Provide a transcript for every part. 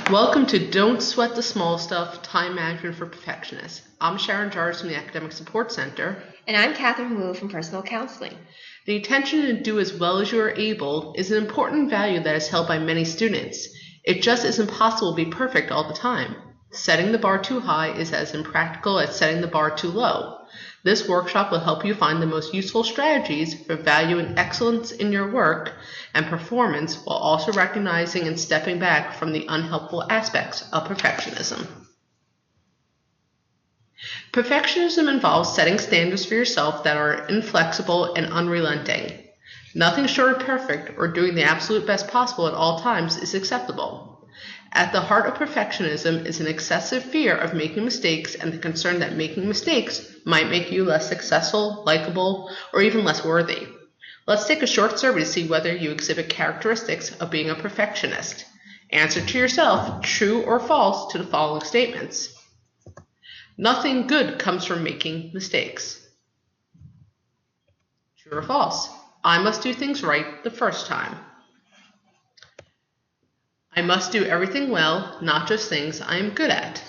Welcome to Don't Sweat the Small Stuff, Time Management for Perfectionists. I'm Sharon Jarvis from the Academic Support Center. And I'm Catherine Wu from Personal Counseling. The intention to do as well as you are able is an important value that is held by many students. It just isn't possible to be perfect all the time. Setting the bar too high is as impractical as setting the bar too low. This workshop will help you find the most useful strategies for valuing excellence in your work and performance while also recognizing and stepping back from the unhelpful aspects of perfectionism. Perfectionism involves setting standards for yourself that are inflexible and unrelenting. Nothing short of perfect or doing the absolute best possible at all times is acceptable. At the heart of perfectionism is an excessive fear of making mistakes and the concern that making mistakes might make you less successful, likable, or even less worthy. Let's take a short survey to see whether you exhibit characteristics of being a perfectionist. Answer to yourself, true or false, to the following statements. Nothing good comes from making mistakes. True or false? I must do things right the first time. I must do everything well, not just things I am good at.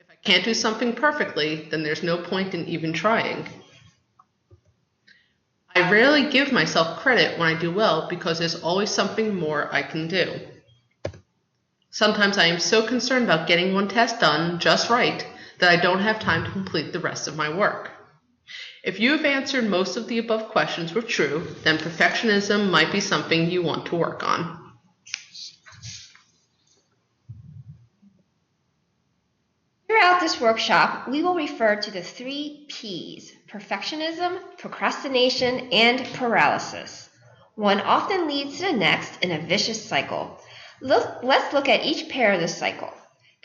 If I can't do something perfectly, then there's no point in even trying. I rarely give myself credit when I do well because there's always something more I can do. Sometimes I am so concerned about getting one test done just right that I don't have time to complete the rest of my work. If you have answered most of the above questions were true, then perfectionism might be something you want to work on. Throughout this workshop, we will refer to the 3 P's: perfectionism, procrastination, and paralysis. One often leads to the next in a vicious cycle. Let's look at each pair of this cycle.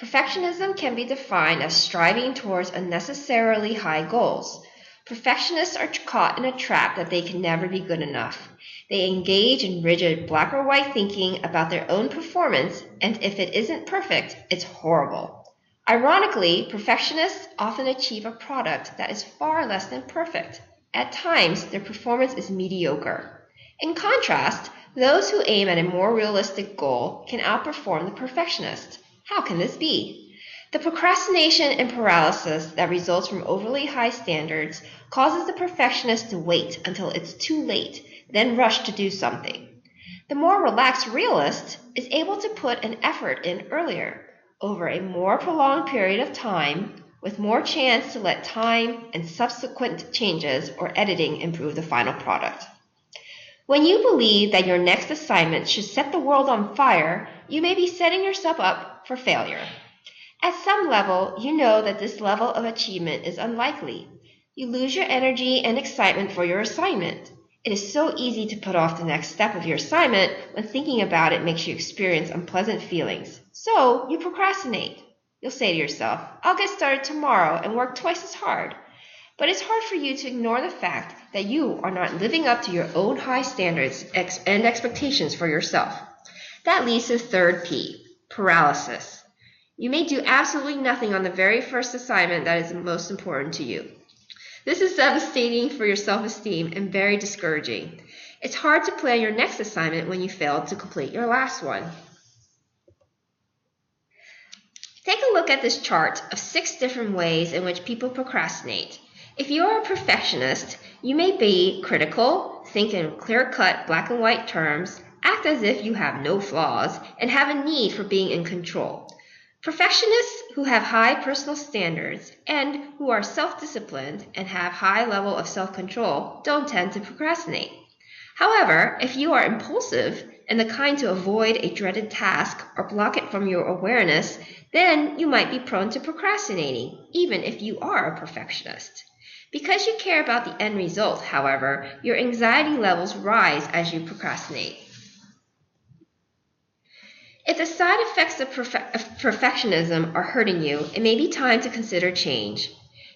Perfectionism can be defined as striving towards unnecessarily high goals. Perfectionists are caught in a trap that they can never be good enough. They engage in rigid black or white thinking about their own performance, and if it isn't perfect, it's horrible. Ironically, perfectionists often achieve a product that is far less than perfect. At times, their performance is mediocre. In contrast, those who aim at a more realistic goal can outperform the perfectionist. How can this be? The procrastination and paralysis that results from overly high standards causes the perfectionist to wait until it's too late, then rush to do something. The more relaxed realist is able to put an effort in earlier, over a more prolonged period of time, with more chance to let time and subsequent changes or editing improve the final product. When you believe that your next assignment should set the world on fire, you may be setting yourself up for failure. At some level, you know that this level of achievement is unlikely. You lose your energy and excitement for your assignment. It is so easy to put off the next step of your assignment when thinking about it makes you experience unpleasant feelings. So you procrastinate. You'll say to yourself, I'll get started tomorrow and work twice as hard. But it's hard for you to ignore the fact that you are not living up to your own high standards and expectations for yourself. That leads to the 3rd P, paralysis. You may do absolutely nothing on the very first assignment that is most important to you. This is devastating for your self-esteem and very discouraging. It's hard to plan your next assignment when you failed to complete your last one. Take a look at this chart of 6 different ways in which people procrastinate. If you are a perfectionist, you may be critical, think in clear-cut black and white terms, act as if you have no flaws, and have a need for being in control. Perfectionists who have high personal standards and who are self-disciplined and have high level of self-control don't tend to procrastinate. However, if you are impulsive and the kind to avoid a dreaded task or block it from your awareness, then you might be prone to procrastinating, even if you are a perfectionist. Because you care about the end result, however, your anxiety levels rise as you procrastinate. If the side effects of perfectionism are hurting you, it may be time to consider change.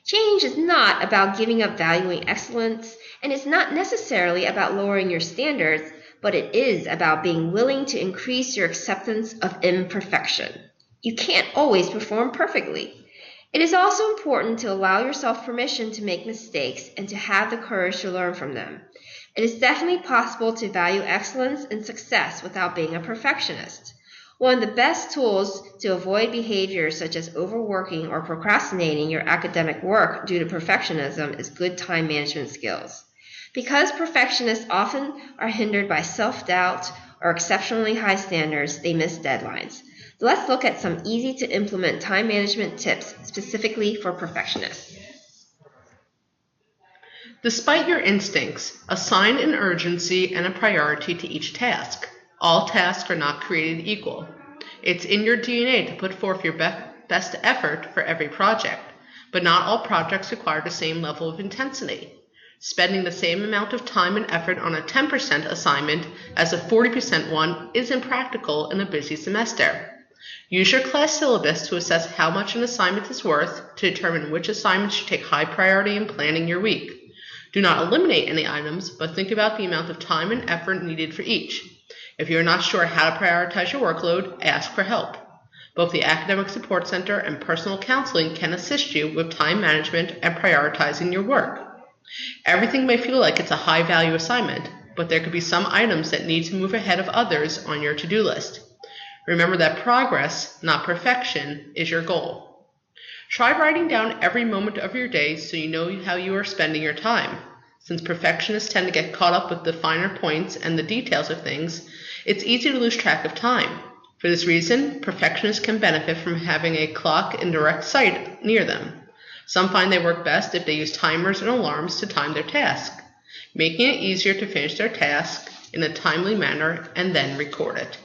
Change is not about giving up valuing excellence, and it's not necessarily about lowering your standards, but it is about being willing to increase your acceptance of imperfection. You can't always perform perfectly. It is also important to allow yourself permission to make mistakes and to have the courage to learn from them. It is definitely possible to value excellence and success without being a perfectionist. One of the best tools to avoid behaviors such as overworking or procrastinating your academic work due to perfectionism is good time management skills. Because perfectionists often are hindered by self-doubt or exceptionally high standards, they miss deadlines. So let's look at some easy to implement time management tips specifically for perfectionists. Despite your instincts, assign an urgency and a priority to each task. All tasks are not created equal. It's in your DNA to put forth your best effort for every project, but not all projects require the same level of intensity. Spending the same amount of time and effort on a 10% assignment as a 40% one is impractical in a busy semester. Use your class syllabus to assess how much an assignment is worth to determine which assignments should take high priority in planning your week. Do not eliminate any items, but think about the amount of time and effort needed for each. If you're not sure how to prioritize your workload, ask for help. Both the Academic Support Center and personal counseling can assist you with time management and prioritizing your work. Everything may feel like it's a high-value assignment, but there could be some items that need to move ahead of others on your to-do list. Remember that progress, not perfection, is your goal. Try writing down every moment of your day so you know how you are spending your time. Since perfectionists tend to get caught up with the finer points and the details of things, it's easy to lose track of time. For this reason, perfectionists can benefit from having a clock in direct sight near them. Some find they work best if they use timers and alarms to time their task, making it easier to finish their task in a timely manner and then record it.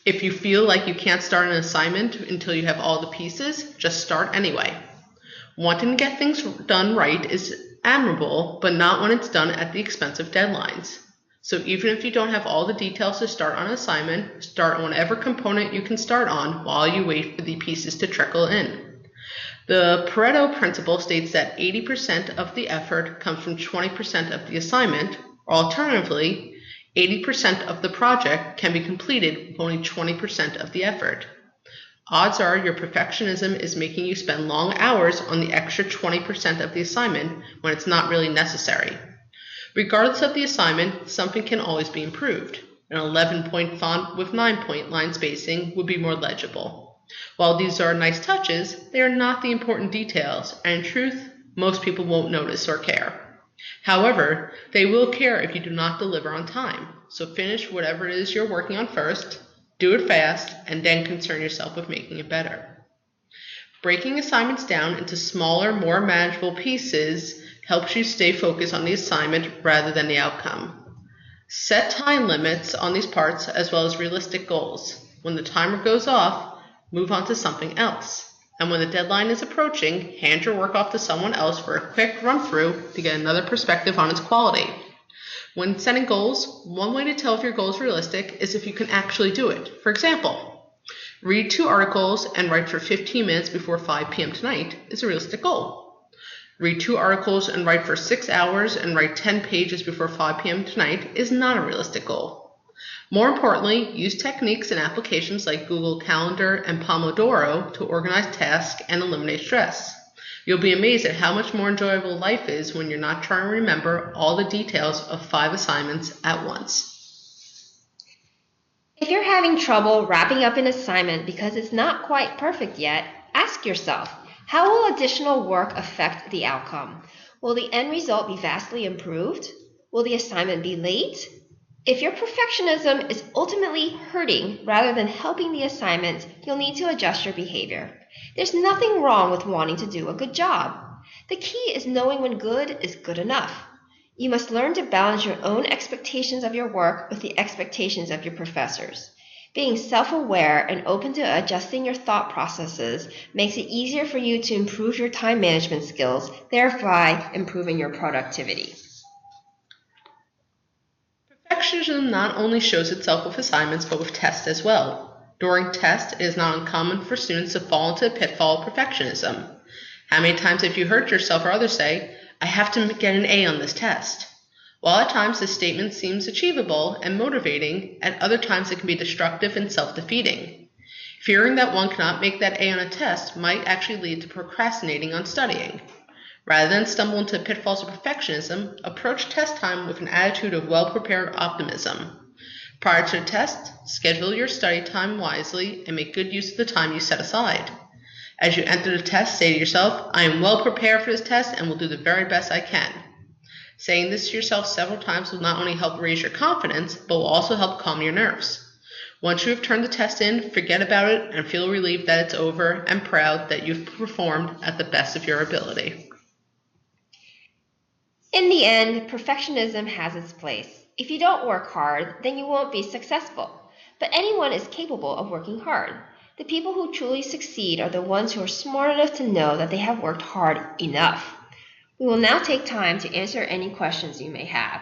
If you feel like you can't start an assignment until you have all the pieces, just start anyway. Wanting to get things done right is admirable, but not when it's done at the expense of deadlines. So even if you don't have all the details to start on an assignment, start on whatever component you can start on while you wait for the pieces to trickle in. The Pareto principle states that 80% of the effort comes from 20% of the assignment, or alternatively, 80% of the project can be completed with only 20% of the effort. Odds are your perfectionism is making you spend long hours on the extra 20% of the assignment when it's not really necessary. Regardless of the assignment, something can always be improved. An 11-point font with 9-point line spacing would be more legible. While these are nice touches, they are not the important details, and in truth, most people won't notice or care. However, they will care if you do not deliver on time, so finish whatever it is you're working on first, do it fast, and then concern yourself with making it better. Breaking assignments down into smaller, more manageable pieces helps you stay focused on the assignment rather than the outcome. Set time limits on these parts as well as realistic goals. When the timer goes off, move on to something else. And when the deadline is approaching, hand your work off to someone else for a quick run-through to get another perspective on its quality. When setting goals, one way to tell if your goal is realistic is if you can actually do it. For example, read 2 articles and write for 15 minutes before 5 p.m. tonight is a realistic goal. Read 2 articles and write for 6 hours and write 10 pages before 5 p.m. tonight is not a realistic goal. More importantly, use techniques and applications like Google Calendar and Pomodoro to organize tasks and eliminate stress. You'll be amazed at how much more enjoyable life is when you're not trying to remember all the details of 5 assignments at once. If you're having trouble wrapping up an assignment because it's not quite perfect yet, ask yourself, how will additional work affect the outcome? Will the end result be vastly improved? Will the assignment be late? If your perfectionism is ultimately hurting rather than helping the assignment, you'll need to adjust your behavior. There's nothing wrong with wanting to do a good job. The key is knowing when good is good enough. You must learn to balance your own expectations of your work with the expectations of your professors. Being self-aware and open to adjusting your thought processes makes it easier for you to improve your time management skills, thereby improving your productivity. Perfectionism not only shows itself with assignments, but with tests as well. During tests, it is not uncommon for students to fall into the pitfall of perfectionism. How many times have you heard yourself or others say, "I have to get an A on this test"? While at times this statement seems achievable and motivating, at other times it can be destructive and self-defeating. Fearing that one cannot make that A on a test might actually lead to procrastinating on studying. Rather than stumble into the pitfalls of perfectionism, approach test time with an attitude of well-prepared optimism. Prior to the test, schedule your study time wisely and make good use of the time you set aside. As you enter the test, say to yourself, I am well prepared for this test and will do the very best I can. Saying this to yourself several times will not only help raise your confidence, but will also help calm your nerves. Once you have turned the test in, forget about it and feel relieved that it's over and proud that you've performed at the best of your ability. In the end, perfectionism has its place. If you don't work hard, then you won't be successful. But anyone is capable of working hard. The people who truly succeed are the ones who are smart enough to know that they have worked hard enough. We will now take time to answer any questions you may have.